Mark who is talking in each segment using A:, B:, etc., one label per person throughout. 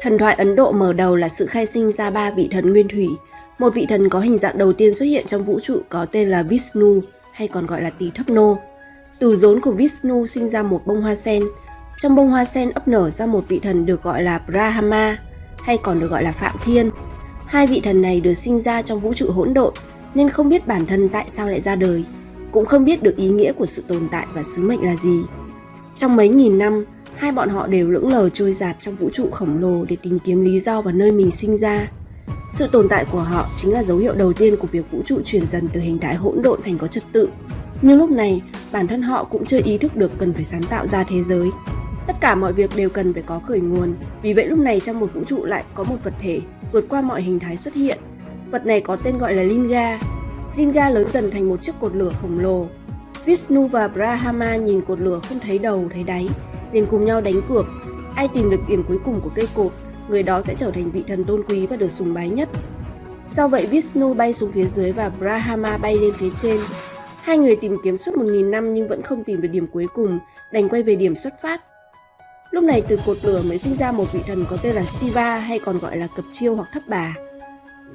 A: Thần thoại Ấn Độ mở đầu là sự khai sinh ra 3 vị thần nguyên thủy. Một vị thần có hình dạng đầu tiên xuất hiện trong vũ trụ có tên là Vishnu, hay còn gọi là Tỳ Thấp Nô. Từ rốn của Vishnu sinh ra một bông hoa sen. Trong bông hoa sen ấp nở ra một vị thần được gọi là Brahma, hay còn được gọi là Phạm Thiên. Hai vị thần này được sinh ra trong vũ trụ hỗn độn, nên không biết bản thân tại sao lại ra đời, cũng không biết được ý nghĩa của sự tồn tại và sứ mệnh là gì. Trong mấy nghìn năm, hai bọn họ đều lững lờ trôi dạt trong vũ trụ khổng lồ để tìm kiếm lý do và nơi mình sinh ra. Sự tồn tại của họ chính là dấu hiệu đầu tiên của việc vũ trụ chuyển dần từ hình thái hỗn độn thành có trật tự. Nhưng lúc này, bản thân họ cũng chưa ý thức được cần phải sáng tạo ra thế giới. Tất cả mọi việc đều cần phải có khởi nguồn, vì vậy lúc này trong một vũ trụ lại có một vật thể vượt qua mọi hình thái xuất hiện. Vật này có tên gọi là Linga. Linga lớn dần thành một chiếc cột lửa khổng lồ. Vishnu và Brahma nhìn cột lửa không thấy đầu thấy đáy, liền cùng nhau đánh cược. Ai tìm được điểm cuối cùng của cây cột, người đó sẽ trở thành vị thần tôn quý và được sùng bái nhất. Sau vậy Vishnu bay xuống phía dưới và Brahma bay lên phía trên. Hai người tìm kiếm suốt 1000 năm nhưng vẫn không tìm được điểm cuối cùng, đành quay về điểm xuất phát. Lúc này từ cột lửa mới sinh ra một vị thần có tên là Shiva, hay còn gọi là Cập Chiêu hoặc Thấp Bà.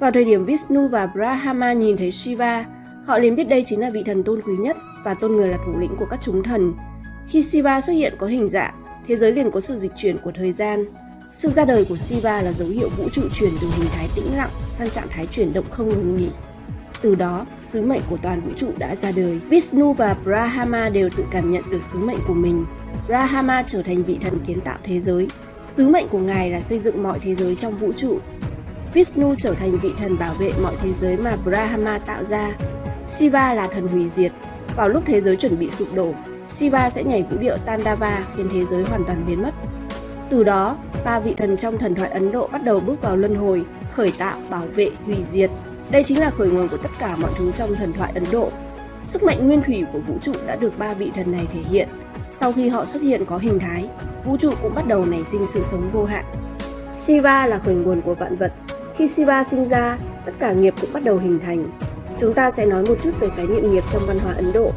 A: Vào thời điểm Vishnu và Brahma nhìn thấy Shiva, họ liền biết đây chính là vị thần tôn quý nhất và tôn người là thủ lĩnh của các chúng thần. Khi Shiva xuất hiện có hình dạng, thế giới liền có sự dịch chuyển của thời gian. Sự ra đời của Shiva là dấu hiệu vũ trụ chuyển từ hình thái tĩnh lặng sang trạng thái chuyển động không ngừng nghỉ. Từ đó, sứ mệnh của toàn vũ trụ đã ra đời. Vishnu và Brahma đều tự cảm nhận được sứ mệnh của mình. Brahma trở thành vị thần kiến tạo thế giới. Sứ mệnh của ngài là xây dựng mọi thế giới trong vũ trụ. Vishnu trở thành vị thần bảo vệ mọi thế giới mà Brahma tạo ra. Shiva là thần hủy diệt. Vào lúc thế giới chuẩn bị sụp đổ, Shiva sẽ nhảy vũ điệu Tandava khiến thế giới hoàn toàn biến mất. Từ đó, ba vị thần trong thần thoại Ấn Độ bắt đầu bước vào luân hồi, khởi tạo, bảo vệ, hủy diệt. Đây chính là khởi nguồn của tất cả mọi thứ trong thần thoại Ấn Độ. Sức mạnh nguyên thủy của vũ trụ đã được ba vị thần này thể hiện. Sau khi họ xuất hiện có hình thái, vũ trụ cũng bắt đầu nảy sinh sự sống vô hạn. Shiva là khởi nguồn của vạn vật. Khi Shiva sinh ra, tất cả nghiệp cũng bắt đầu hình thành. Chúng ta sẽ nói một chút về khái niệm nghiệp trong văn hóa Ấn Độ.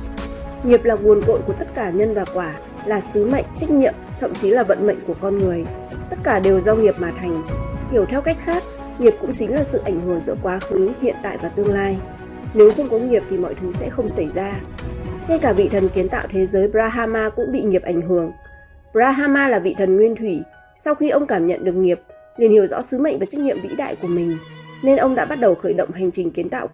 A: Nghiệp là nguồn cội của tất cả nhân và quả, là sứ mệnh, trách nhiệm, thậm chí là vận mệnh của con người. Tất cả đều do nghiệp mà thành. Hiểu theo cách khác, nghiệp cũng chính là sự ảnh hưởng giữa quá khứ, hiện tại và tương lai. Nếu không có nghiệp thì mọi thứ sẽ không xảy ra. Ngay cả vị thần kiến tạo thế giới Brahma cũng bị nghiệp ảnh hưởng. Brahma là vị thần nguyên thủy. Sau khi ông cảm nhận được nghiệp, liền hiểu rõ sứ mệnh và trách nhiệm vĩ đại của mình, nên ông đã bắt đầu khởi động hành trình kiến tạo.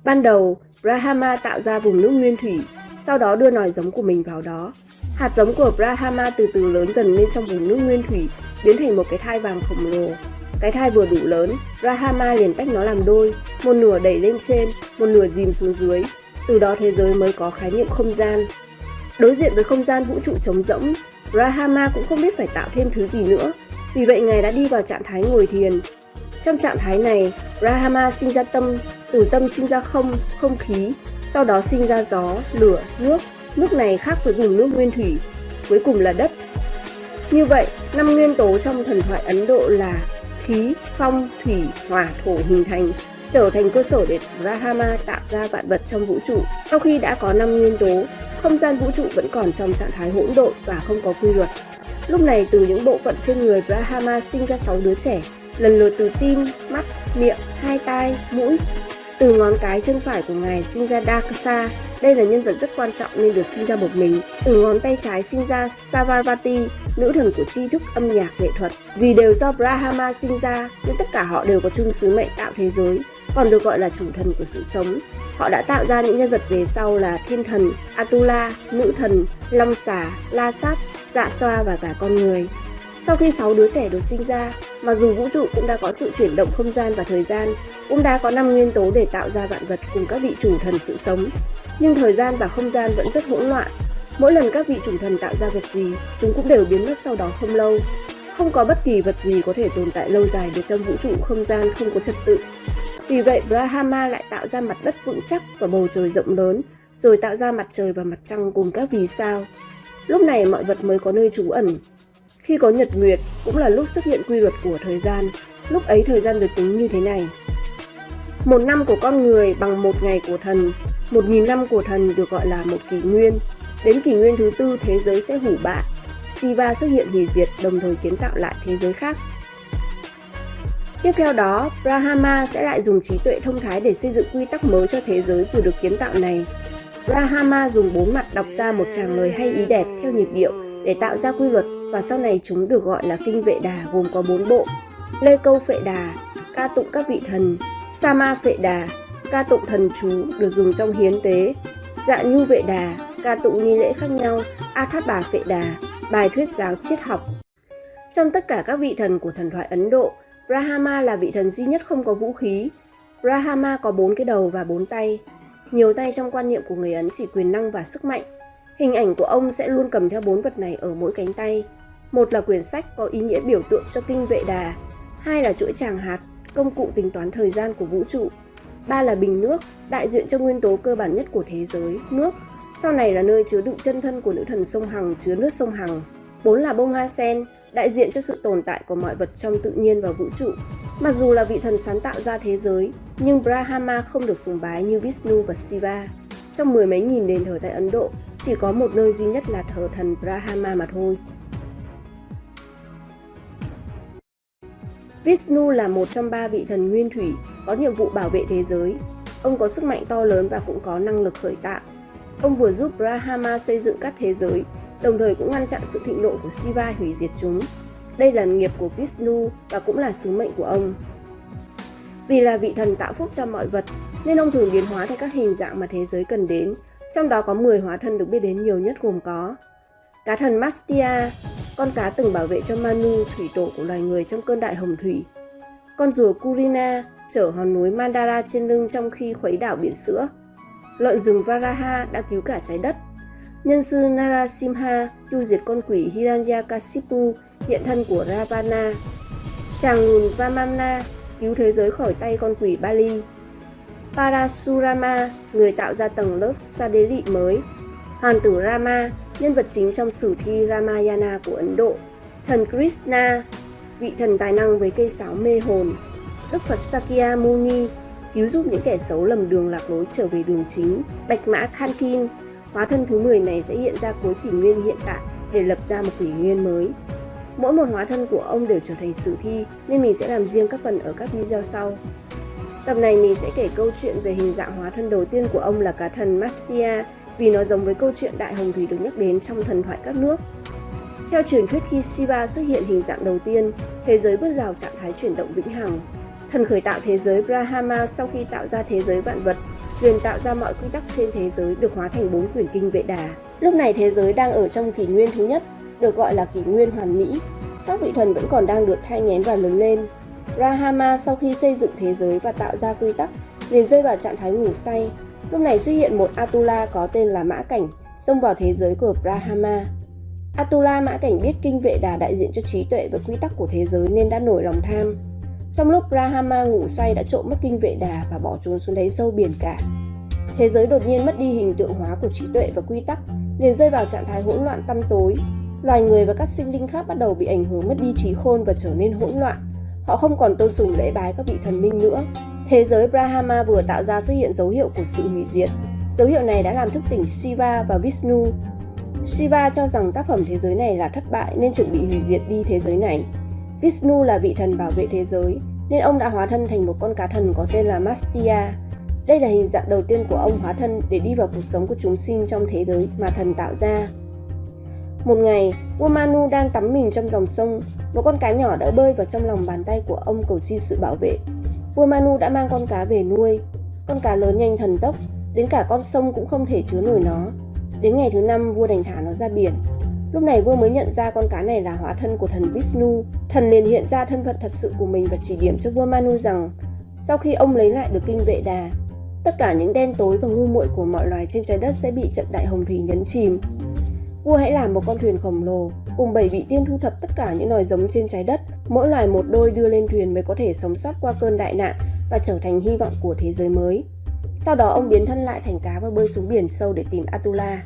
A: Ban đầu, Brahma tạo ra vùng nước nguyên thủy, sau đó đưa nòi giống của mình vào đó. Hạt giống của Brahma từ từ lớn dần lên trong vùng nước nguyên thủy, biến thành một cái thai vàng khổng lồ. Cái thai vừa đủ lớn, Brahma liền tách nó làm đôi, một nửa đẩy lên trên, một nửa dìm xuống dưới. Từ đó thế giới mới có khái niệm không gian. Đối diện với không gian vũ trụ trống rỗng, Brahma cũng không biết phải tạo thêm thứ gì nữa. Vì vậy ngài đã đi vào trạng thái ngồi thiền. Trong trạng thái này, Brahma sinh ra tâm, từ tâm sinh ra không khí, sau đó sinh ra gió, lửa, nước. Nước này khác với vùng nước nguyên thủy, cuối cùng là đất. Như vậy, 5 nguyên tố trong thần thoại Ấn Độ là khí, phong, thủy, hỏa, thổ hình thành, trở thành cơ sở để Brahma tạo ra vạn vật trong vũ trụ. Sau khi đã có 5 nguyên tố, không gian vũ trụ vẫn còn trong trạng thái hỗn độn và không có quy luật. Lúc này từ những bộ phận trên người Brahma sinh ra 6 đứa trẻ, lần lượt từ tim, mắt, miệng, hai tai, mũi. Từ ngón cái chân phải của ngài sinh ra Dakasa, đây là nhân vật rất quan trọng nên được sinh ra một mình. Từ ngón tay trái sinh ra Sarasvati, nữ thần của tri thức, âm nhạc, nghệ thuật. Vì đều do Brahma sinh ra nên tất cả họ đều có chung sứ mệnh tạo thế giới, còn được gọi là chủ thần của sự sống. Họ đã tạo ra những nhân vật về sau là thiên thần, Atula, nữ thần, long xà, la sát, dạ xoa và cả con người. Sau khi 6 đứa trẻ được sinh ra, mặc dù vũ trụ cũng đã có sự chuyển động không gian và thời gian, cũng đã có 5 nguyên tố để tạo ra vạn vật cùng các vị chủ thần sự sống, nhưng thời gian và không gian vẫn rất hỗn loạn. Mỗi lần các vị chủ thần tạo ra vật gì, chúng cũng đều biến mất sau đó không lâu. Không có bất kỳ vật gì có thể tồn tại lâu dài được trong vũ trụ không gian không có trật tự. Vì vậy, Brahma lại tạo ra mặt đất vững chắc và bầu trời rộng lớn, rồi tạo ra mặt trời và mặt trăng cùng các vì sao. Lúc này mọi vật mới có nơi trú ẩn. Khi có nhật nguyệt cũng là lúc xuất hiện quy luật của thời gian. Lúc ấy thời gian được tính như thế này. 1 năm của con người bằng 1 ngày của thần. 1000 năm của thần được gọi là một kỷ nguyên. Đến kỷ nguyên thứ 4 thế giới sẽ hủ bại. Shiva xuất hiện hủy diệt, đồng thời kiến tạo lại thế giới khác. Tiếp theo đó, Brahma sẽ lại dùng trí tuệ thông thái để xây dựng quy tắc mới cho thế giới vừa được kiến tạo này. Brahma dùng 4 mặt đọc ra một tràng lời hay ý đẹp theo nhịp điệu để tạo ra quy luật, và sau này chúng được gọi là kinh Vệ Đà, gồm có 4 bộ: Lê Câu Phệ Đà, ca tụng các vị thần; Sama Phệ Đà, ca tụng thần chú được dùng trong hiến tế; Dạ Nhu Vệ Đà, ca tụng nghi lễ khác nhau; Athát Bà Phệ Đà, bài thuyết giáo triết học. Trong tất cả các vị thần của thần thoại Ấn Độ, Brahma là vị thần duy nhất không có vũ khí. Brahma có 4 cái đầu và 4 tay. Nhiều tay trong quan niệm của người Ấn chỉ quyền năng và sức mạnh. Hình ảnh của ông sẽ luôn cầm theo 4 vật này ở mỗi cánh tay. Một là quyển sách có ý nghĩa biểu tượng cho kinh Vệ Đà. 2 là chuỗi tràng hạt, công cụ tính toán thời gian của vũ trụ. 3 là bình nước, đại diện cho nguyên tố cơ bản nhất của thế giới, nước. Sau này là nơi chứa đựng chân thân của nữ thần sông Hằng, chứa nước sông Hằng. 4 là bông hoa sen, đại diện cho sự tồn tại của mọi vật trong tự nhiên và vũ trụ. Mặc dù là vị thần sáng tạo ra thế giới, nhưng Brahma không được sùng bái như Vishnu và Shiva. Trong 10 mấy nghìn đền thờ tại Ấn Độ, chỉ có một nơi duy nhất là thờ thần Brahma mà thôi. Vishnu là một trong 3 vị thần nguyên thủy, có nhiệm vụ bảo vệ thế giới. Ông có sức mạnh to lớn và cũng có năng lực khởi tạo. Ông vừa giúp Brahma xây dựng các thế giới, đồng thời cũng ngăn chặn sự thịnh nộ của Shiva hủy diệt chúng. Đây là nghiệp của Vishnu và cũng là sứ mệnh của ông. Vì là vị thần tạo phúc cho mọi vật, nên ông thường biến hóa thành các hình dạng mà thế giới cần đến. Trong đó có 10 hóa thân được biết đến nhiều nhất, gồm có cá thần Mastya, con cá từng bảo vệ cho Manu, thủy tổ của loài người trong cơn đại hồng thủy; con rùa Kurina, chở hòn núi Mandara trên lưng trong khi khuấy đảo biển sữa; lợn rừng Varaha đã cứu cả trái đất; nhân sư Narasimha tiêu diệt con quỷ Hiranyakashipu, hiện thân của Ravana; chàng lùn Vamana cứu thế giới khỏi tay con quỷ Bali; Parasurama, người tạo ra tầng lớp sa đế lị mới; hoàng tử Rama, nhân vật chính trong sử thi Ramayana của Ấn Độ; thần Krishna, vị thần tài năng với cây sáo mê hồn; Đức Phật Sakya Muni, cứu giúp những kẻ xấu lầm đường lạc lối trở về đường chính; Bạch Mã Kankin, hóa thân thứ 10 này sẽ hiện ra cuối kỷ nguyên hiện tại để lập ra một kỷ nguyên mới. Mỗi một hóa thân của ông đều trở thành sử thi, nên mình sẽ làm riêng các phần ở các video sau. Tập này mình sẽ kể câu chuyện về hình dạng hóa thân đầu tiên của ông là cá thần Mastya, vì nó giống với câu chuyện đại hồng thủy được nhắc đến trong thần thoại các nước. Theo truyền thuyết, khi Shiva xuất hiện hình dạng đầu tiên, thế giới bước vào trạng thái chuyển động vĩnh hằng. Thần khởi tạo thế giới Brahma sau khi tạo ra thế giới vạn vật, liền tạo ra mọi quy tắc trên thế giới được hóa thành 4 quyển kinh Vệ Đà. Lúc này thế giới đang ở trong kỷ nguyên thứ nhất, được gọi là kỷ nguyên hoàn mỹ. Các vị thần vẫn còn đang được thai nghén và lớn lên. Brahma sau khi xây dựng thế giới và tạo ra quy tắc, liền rơi vào trạng thái ngủ say. Lúc này xuất hiện một Atula có tên là Mã Cảnh, xông vào thế giới của Brahma. Atula Mã Cảnh biết kinh Vệ Đà đại diện cho trí tuệ và quy tắc của thế giới nên đã nổi lòng tham. Trong lúc Brahma ngủ say đã trộm mất kinh Vệ Đà và bỏ trốn xuống đáy sâu biển cả. Thế giới đột nhiên mất đi hình tượng hóa của trí tuệ và quy tắc, liền rơi vào trạng thái hỗn loạn tăm tối. Loài người và các sinh linh khác bắt đầu bị ảnh hưởng mất đi trí khôn và trở nên hỗn loạn. Họ không còn tôn sùng lễ bái các vị thần minh nữa. Thế giới Brahma vừa tạo ra xuất hiện dấu hiệu của sự hủy diệt. Dấu hiệu này đã làm thức tỉnh Shiva và Vishnu. Shiva cho rằng tác phẩm thế giới này là thất bại nên chuẩn bị hủy diệt đi thế giới này. Vishnu là vị thần bảo vệ thế giới, nên ông đã hóa thân thành một con cá thần có tên là Mastya. Đây là hình dạng đầu tiên của ông hóa thân để đi vào cuộc sống của chúng sinh trong thế giới mà thần tạo ra. Một ngày, vua Manu đang tắm mình trong dòng sông. Một con cá nhỏ đã bơi vào trong lòng bàn tay của ông cầu xin sự bảo vệ. Vua Manu đã mang con cá về nuôi. Con cá lớn nhanh thần tốc, đến cả con sông cũng không thể chứa nổi nó. Đến ngày thứ 5, vua đành thả nó ra biển. Lúc này vua mới nhận ra con cá này là hóa thân của thần Vishnu. Thần liền hiện ra thân phận thật sự của mình và chỉ điểm cho vua Manu rằng sau khi ông lấy lại được kinh Vệ Đà, tất cả những đen tối và ngu muội của mọi loài trên trái đất sẽ bị trận đại hồng thủy nhấn chìm. Vua hãy làm một con thuyền khổng lồ, cùng 7 vị tiên thu thập tất cả những loài giống trên trái đất, mỗi loài một đôi đưa lên thuyền mới có thể sống sót qua cơn đại nạn và trở thành hy vọng của thế giới mới. Sau đó ông biến thân lại thành cá và bơi xuống biển sâu để tìm Atula.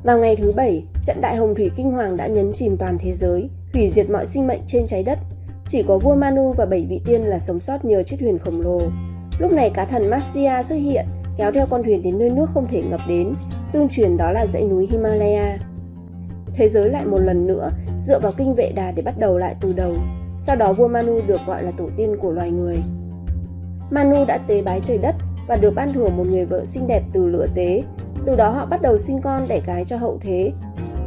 A: Vào ngày thứ 7, trận đại hồng thủy kinh hoàng đã nhấn chìm toàn thế giới, hủy diệt mọi sinh mệnh trên trái đất. Chỉ có vua Manu và 7 vị tiên là sống sót nhờ chiếc thuyền khổng lồ. Lúc này cá thần Mastya xuất hiện, kéo theo con thuyền đến nơi nước không thể ngập đến, tương truyền đó là dãy núi Himalaya. Thế giới lại một lần nữa dựa vào kinh Vệ Đà để bắt đầu lại từ đầu. Sau đó vua Manu được gọi là tổ tiên của loài người. Manu đã tế bái trời đất và được ban thưởng một người vợ xinh đẹp từ lửa tế. Từ đó họ bắt đầu sinh con đẻ cái cho hậu thế.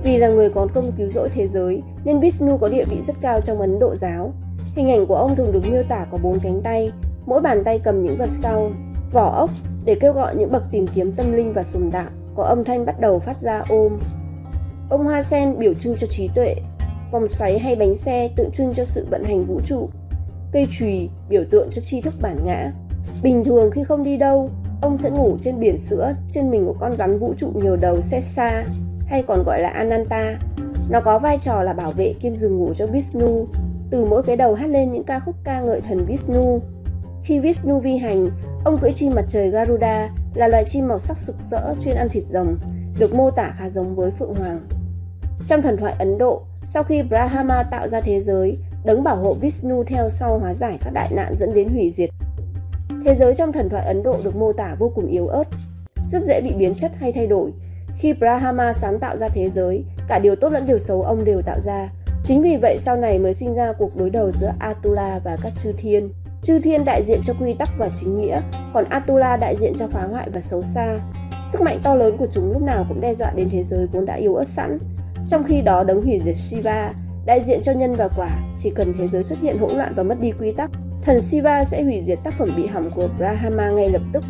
A: Vì là người có công cứu rỗi thế giới nên Vishnu có địa vị rất cao trong Ấn Độ giáo. Hình ảnh của ông thường được miêu tả có 4 cánh tay, mỗi bàn tay cầm những vật sau, vỏ ốc để kêu gọi những bậc tìm kiếm tâm linh và sùng đạo, có âm thanh bắt đầu phát ra ôm. Bông hoa sen biểu trưng cho trí tuệ, vòng xoáy hay bánh xe tượng trưng cho sự vận hành vũ trụ, cây chùy biểu tượng cho tri thức bản ngã. Bình thường khi không đi đâu, ông sẽ ngủ trên biển sữa, trên mình của con rắn vũ trụ nhiều đầu Sesha, hay còn gọi là Ananta. Nó có vai trò là bảo vệ kiêm giường ngủ cho Vishnu. Từ mỗi cái đầu hát lên những ca khúc ca ngợi thần Vishnu. Khi Vishnu vi hành, ông cưỡi chim mặt trời Garuda, là loài chim màu sắc sực sỡ chuyên ăn thịt rồng, được mô tả khá giống với phượng hoàng. Trong thần thoại Ấn Độ, sau khi Brahma tạo ra thế giới, đấng bảo hộ Vishnu theo sau hóa giải các đại nạn dẫn đến hủy diệt. Thế giới trong thần thoại Ấn Độ được mô tả vô cùng yếu ớt, rất dễ bị biến chất hay thay đổi. Khi Brahma sáng tạo ra thế giới, cả điều tốt lẫn điều xấu ông đều tạo ra. Chính vì vậy sau này mới sinh ra cuộc đối đầu giữa Atula và các chư thiên. Chư thiên đại diện cho quy tắc và chính nghĩa, còn Atula đại diện cho phá hoại và xấu xa. Sức mạnh to lớn của chúng lúc nào cũng đe dọa đến thế giới vốn đã yếu ớt sẵn. Trong khi đó đấng hủy diệt Shiva, đại diện cho nhân và quả, chỉ cần thế giới xuất hiện hỗn loạn và mất đi quy tắc, thần Shiva sẽ hủy diệt tác phẩm bị hỏng của Brahma ngay lập tức.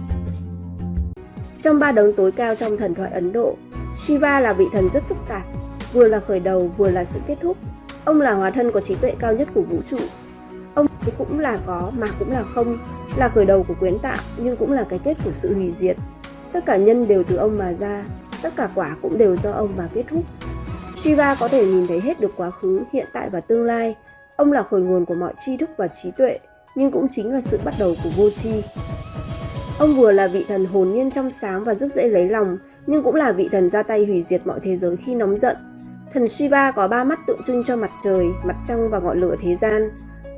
A: Trong 3 đấng tối cao trong thần thoại Ấn Độ, Shiva là vị thần rất phức tạp, vừa là khởi đầu vừa là sự kết thúc. Ông là hóa thân có trí tuệ cao nhất của vũ trụ. Ông cũng là có mà cũng là không, là khởi đầu của quyến tạo nhưng cũng là cái kết của sự hủy diệt. Tất cả nhân đều từ ông mà ra, tất cả quả cũng đều do ông mà kết thúc. Shiva có thể nhìn thấy hết được quá khứ, hiện tại và tương lai. Ông là khởi nguồn của mọi tri thức và trí tuệ, nhưng cũng chính là sự bắt đầu của vô tri. Ông vừa là vị thần hồn nhiên trong sáng và rất dễ lấy lòng, nhưng cũng là vị thần ra tay hủy diệt mọi thế giới khi nóng giận. Thần Shiva có 3 mắt tượng trưng cho mặt trời, mặt trăng và ngọn lửa thế gian.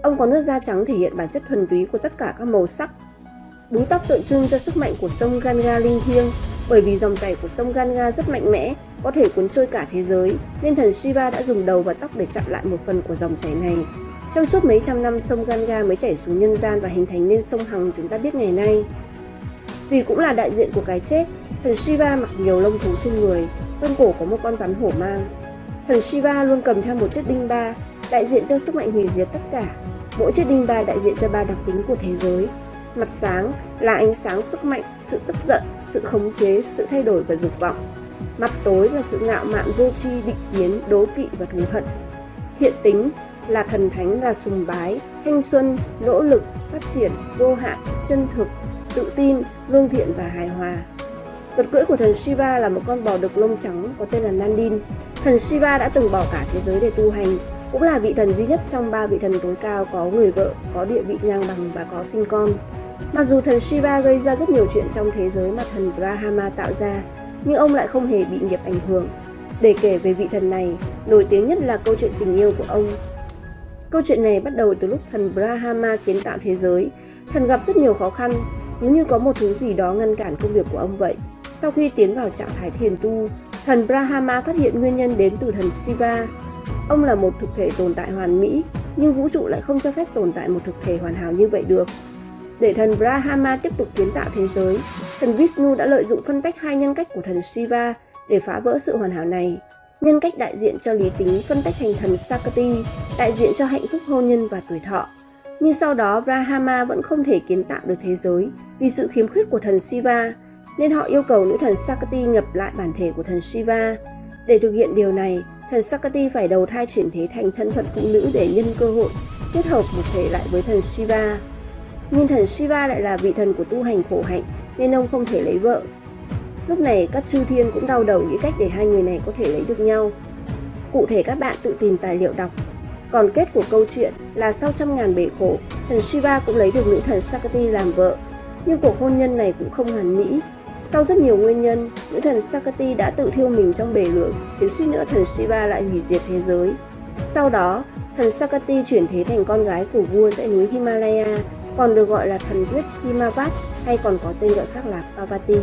A: Ông có nước da trắng thể hiện bản chất thuần túy của tất cả các màu sắc. Búi tóc tượng trưng cho sức mạnh của sông Ganga linh thiêng, bởi vì dòng chảy của sông Ganga rất mạnh mẽ, có thể cuốn trôi cả thế giới, nên thần Shiva đã dùng đầu và tóc để chặn lại một phần của dòng chảy này. Trong suốt mấy trăm năm, sông Ganga mới chảy xuống nhân gian và hình thành nên sông Hằng chúng ta biết ngày nay. Vì cũng là đại diện của cái chết, thần Shiva mặc nhiều lông thú trên người, bên cổ có một con rắn hổ mang. Thần Shiva luôn cầm theo một chiếc đinh ba, đại diện cho sức mạnh hủy diệt tất cả. Mỗi chiếc đinh ba đại diện cho 3 đặc tính của thế giới. Mặt sáng là ánh sáng sức mạnh, sự tức giận, sự khống chế, sự thay đổi và dục vọng. Mặt tối là sự ngạo mạn vô tri, định kiến, đố kỵ và thù hận. Thiện tính là thần thánh, là sùng bái, thanh xuân, nỗ lực, phát triển, vô hạn, chân thực, tự tin, lương thiện và hài hòa. Vật cưỡi của thần Shiva là một con bò đực lông trắng có tên là Nandin. Thần Shiva đã từng bỏ cả thế giới để tu hành, cũng là vị thần duy nhất trong 3 vị thần tối cao có người vợ, có địa vị ngang bằng và có sinh con. Mặc dù thần Shiva gây ra rất nhiều chuyện trong thế giới mà thần Brahma tạo ra, nhưng ông lại không hề bị nghiệp ảnh hưởng. Để kể về vị thần này, nổi tiếng nhất là câu chuyện tình yêu của ông. Câu chuyện này bắt đầu từ lúc thần Brahma kiến tạo thế giới. Thần gặp rất nhiều khó khăn, cứ như có một thứ gì đó ngăn cản công việc của ông vậy. Sau khi tiến vào trạng thái thiền tu, thần Brahma phát hiện nguyên nhân đến từ thần Shiva. Ông là một thực thể tồn tại hoàn mỹ, nhưng vũ trụ lại không cho phép tồn tại một thực thể hoàn hảo như vậy được. Để thần Brahma tiếp tục kiến tạo thế giới, thần Vishnu đã lợi dụng phân tách 2 nhân cách của thần Shiva để phá vỡ sự hoàn hảo này. Nhân cách đại diện cho lý tính phân tách thành thần Sakati, đại diện cho hạnh phúc hôn nhân và tuổi thọ. Nhưng sau đó Brahma vẫn không thể kiến tạo được thế giới vì sự khiếm khuyết của thần Shiva, nên họ yêu cầu nữ thần Sakati nhập lại bản thể của thần Shiva. Để thực hiện điều này, thần Sakati phải đầu thai chuyển thế thành thân phận phụ nữ để nhân cơ hội kết hợp một thể lại với thần Shiva. Nhưng thần Shiva lại là vị thần của tu hành khổ hạnh nên ông không thể lấy vợ. Lúc này các chư thiên cũng đau đầu nghĩ cách để 2 người này có thể lấy được nhau. Cụ thể các bạn tự tìm tài liệu đọc. Còn kết của câu chuyện là sau trăm ngàn bể khổ, thần Shiva cũng lấy được nữ thần Sakati làm vợ. Nhưng cuộc hôn nhân này cũng không hoàn mỹ. Sau rất nhiều nguyên nhân, nữ thần Sakati đã tự thiêu mình trong bể lửa, khiến suýt nữa thần Shiva lại hủy diệt thế giới. Sau đó, thần Sakati chuyển thế thành con gái của vua dãy núi Himalaya, còn được gọi là thần quyết Himavat hay còn có tên gọi khác là Parvati.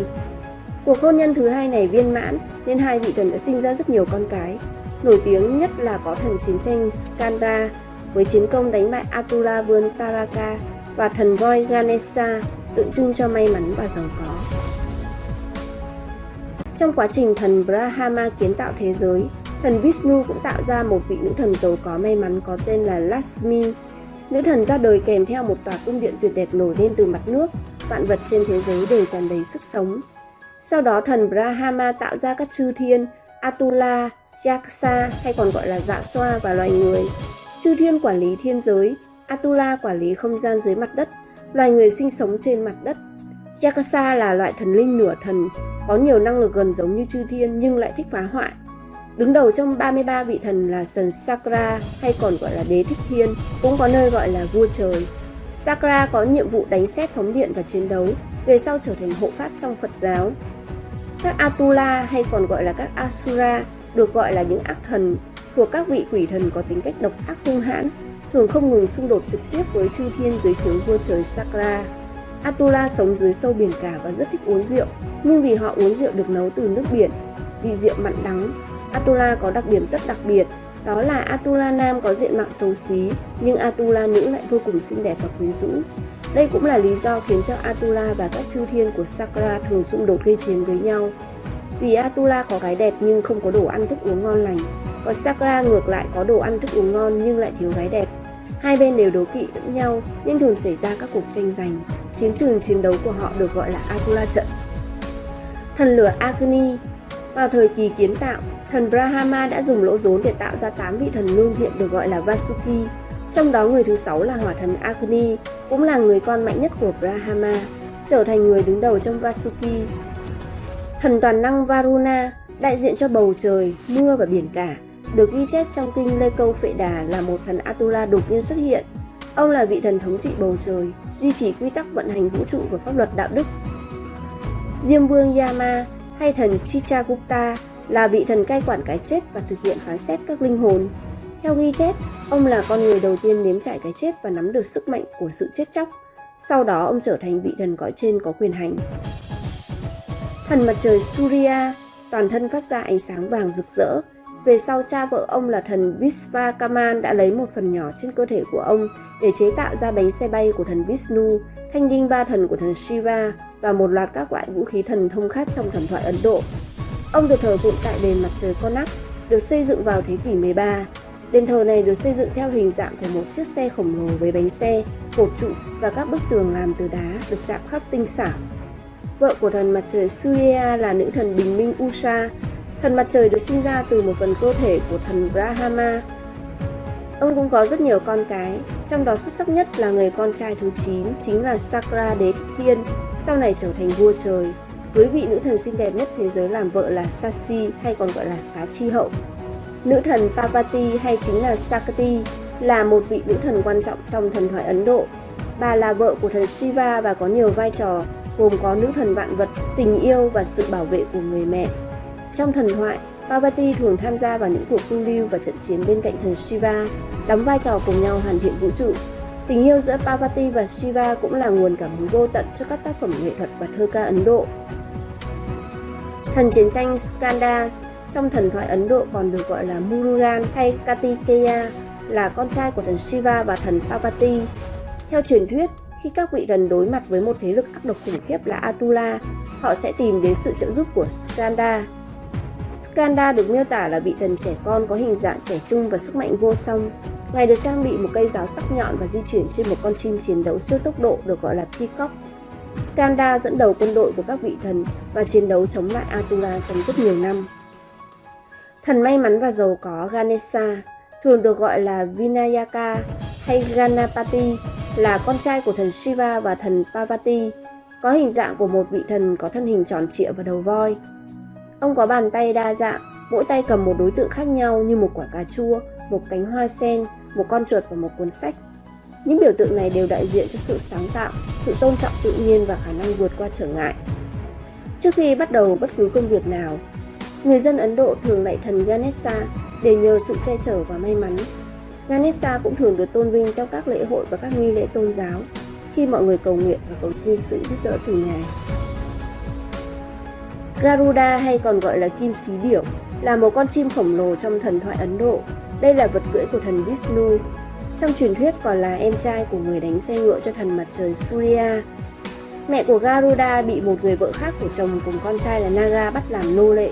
A: Cuộc hôn nhân thứ 2 này viên mãn nên 2 vị thần đã sinh ra rất nhiều con cái. Nổi tiếng nhất là có thần chiến tranh Skanda. với chiến công đánh bại Atula vua Taraka và thần voi Ganesha tượng trưng cho may mắn và giàu có. Trong quá trình thần Brahma kiến tạo thế giới, thần Vishnu cũng tạo ra một vị nữ thần giàu có may mắn có tên là Lakshmi. Nữ thần ra đời kèm theo một tòa cung điện tuyệt đẹp nổi lên từ mặt nước, vạn vật trên thế giới đều tràn đầy sức sống. Sau đó thần Brahma tạo ra các chư thiên, Atula, Yaksa hay còn gọi là dạ xoa và loài người. Chư thiên quản lý thiên giới, Atula quản lý không gian dưới mặt đất, loài người sinh sống trên mặt đất. Yaksa là loại thần linh nửa thần, có nhiều năng lực gần giống như chư thiên nhưng lại thích phá hoại. Đứng đầu trong 33 vị thần là thần Sakra hay còn gọi là đế thích thiên, cũng có nơi gọi là vua trời. Sakra có nhiệm vụ đánh sét phóng điện và chiến đấu, về sau trở thành hộ pháp trong Phật giáo. Các Atula hay còn gọi là các Asura được gọi là những ác thần, thuộc các vị quỷ thần có tính cách độc ác hung hãn, thường không ngừng xung đột trực tiếp với chư thiên dưới trướng vua trời Sakra. Atula sống dưới sâu biển cả và rất thích uống rượu, nhưng vì họ uống rượu được nấu từ nước biển, vị rượu mặn đắng. Atula có đặc điểm rất đặc biệt, đó là Atula nam có diện mạo xấu xí, nhưng Atula nữ lại vô cùng xinh đẹp và quyến rũ. Đây cũng là lý do khiến cho Atula và các chư thiên của Sakra thường xung đột gây chiến với nhau. Vì Atula có gái đẹp nhưng không có đồ ăn thức uống ngon lành, còn Sakra ngược lại có đồ ăn thức uống ngon nhưng lại thiếu gái đẹp. Hai bên đều đố kỵ lẫn nhau nên thường xảy ra các cuộc tranh giành. Chiến trường chiến đấu của họ được gọi là Atula trận. Thần lửa Agni. Vào thời kỳ kiến tạo, thần Brahma đã dùng lỗ rốn để tạo ra 8 vị thần lương thiện được gọi là Vasuki. Trong đó người thứ 6 là hỏa thần Agni, cũng là người con mạnh nhất của Brahma, trở thành người đứng đầu trong Vasuki. Thần toàn năng Varuna, đại diện cho bầu trời, mưa và biển cả, được ghi chép trong kinh Lê Câu Phệ Đà là một thần Atula đột nhiên xuất hiện. Ông là vị thần thống trị bầu trời, duy trì quy tắc vận hành vũ trụ và pháp luật đạo đức. Diêm vương Yama hay thần Chitragupta là vị thần cai quản cái chết và thực hiện phán xét các linh hồn. Theo ghi chép, ông là con người đầu tiên nếm trải cái chết và nắm được sức mạnh của sự chết chóc. Sau đó ông trở thành vị thần cõi trên có quyền hành. Thần mặt trời Surya, toàn thân phát ra ánh sáng vàng rực rỡ. Về sau cha vợ ông là thần Vishvakarma đã lấy một phần nhỏ trên cơ thể của ông để chế tạo ra bánh xe bay của thần Vishnu, thanh đinh ba thần của thần Shiva và một loạt các loại vũ khí thần thông khác trong thần thoại Ấn Độ. Ông được thờ phụng tại đền mặt trời Konark, được xây dựng vào thế kỷ 13. Đền thờ này được xây dựng theo hình dạng của một chiếc xe khổng lồ với bánh xe, cột trụ và các bức tường làm từ đá được chạm khắc tinh xảo. Vợ của thần mặt trời Surya là nữ thần bình minh Usha. Thần mặt trời được sinh ra từ một phần cơ thể của thần Brahma. Ông cũng có rất nhiều con cái, trong đó xuất sắc nhất là người con trai thứ 9 chính là Sakra Đế Thích Thiên, sau này trở thành vua trời, với vị nữ thần xinh đẹp nhất thế giới làm vợ là Sasi hay còn gọi là Xá Chi Hậu. Nữ thần Parvati hay chính là Sakti là một vị nữ thần quan trọng trong thần thoại Ấn Độ. Bà là vợ của thần Shiva và có nhiều vai trò, gồm có nữ thần vạn vật, tình yêu và sự bảo vệ của người mẹ. Trong thần thoại, Parvati thường tham gia vào những cuộc phiêu lưu và trận chiến bên cạnh thần Shiva, đóng vai trò cùng nhau hoàn thiện vũ trụ. Tình yêu giữa Parvati và Shiva cũng là nguồn cảm hứng vô tận cho các tác phẩm nghệ thuật và thơ ca Ấn Độ. Thần chiến tranh Skanda trong thần thoại Ấn Độ còn được gọi là Murugan hay Kartikeya, là con trai của thần Shiva và thần Parvati. Theo truyền thuyết, khi các vị thần đối mặt với một thế lực ác độc khủng khiếp là Atula, họ sẽ tìm đến sự trợ giúp của Skanda. Skanda được miêu tả là vị thần trẻ con có hình dạng trẻ trung và sức mạnh vô song. Ngài được trang bị một cây giáo sắc nhọn và di chuyển trên một con chim chiến đấu siêu tốc độ được gọi là Peacock. Skanda dẫn đầu quân đội của các vị thần và chiến đấu chống lại Atula trong rất nhiều năm. Thần may mắn và giàu có Ganesha, thường được gọi là Vinayaka hay Ganapati, là con trai của thần Shiva và thần Parvati, có hình dạng của một vị thần có thân hình tròn trịa và đầu voi. Ông có bàn tay đa dạng, mỗi tay cầm một đối tượng khác nhau như một quả cà chua, một cánh hoa sen, một con chuột và một cuốn sách. Những biểu tượng này đều đại diện cho sự sáng tạo, sự tôn trọng tự nhiên và khả năng vượt qua trở ngại. Trước khi bắt đầu bất cứ công việc nào, người dân Ấn Độ thường lạy thần Ganesha để nhờ sự che chở và may mắn. Ganesha cũng thường được tôn vinh trong các lễ hội và các nghi lễ tôn giáo, khi mọi người cầu nguyện và cầu xin sự giúp đỡ từ Ngài. Garuda hay còn gọi là kim xí điểu là một con chim khổng lồ trong thần thoại Ấn Độ. Đây là vật cưỡi của thần Vishnu. trong truyền thuyết còn là em trai của người đánh xe ngựa cho thần mặt trời Surya. Mẹ của Garuda bị một người vợ khác của chồng cùng con trai là Naga bắt làm nô lệ.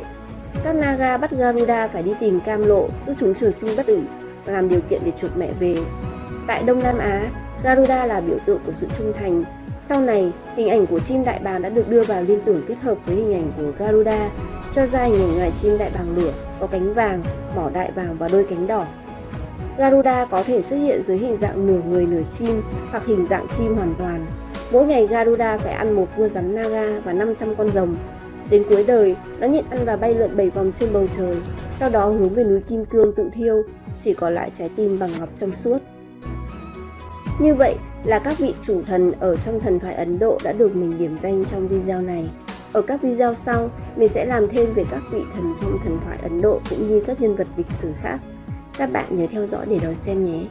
A: Các Naga bắt Garuda phải đi tìm Cam Lộ giúp chúng trường sinh bất tử và làm điều kiện để chuộc mẹ về. Tại Đông Nam Á, Garuda là biểu tượng của sự trung thành. Sau này, hình ảnh của chim đại bàng đã được đưa vào liên tưởng kết hợp với hình ảnh của Garuda, cho ra hình ảnh loài chim đại bàng lửa có cánh vàng, mỏ đại vàng và đôi cánh đỏ. Garuda có thể xuất hiện dưới hình dạng nửa người nửa chim hoặc hình dạng chim hoàn toàn. Mỗi ngày Garuda phải ăn một vua rắn Naga và 500 con rồng. Đến cuối đời, nó nhịn ăn và bay lượn 7 vòng trên bầu trời, sau đó hướng về núi Kim Cương tự thiêu, chỉ còn lại trái tim bằng ngọc trong suốt. Như vậy là các vị chủ thần ở trong thần thoại Ấn Độ đã được mình điểm danh trong video này. Ở các video sau, mình sẽ làm thêm về các vị thần trong thần thoại Ấn Độ cũng như các nhân vật lịch sử khác. Các bạn nhớ theo dõi để đón xem nhé!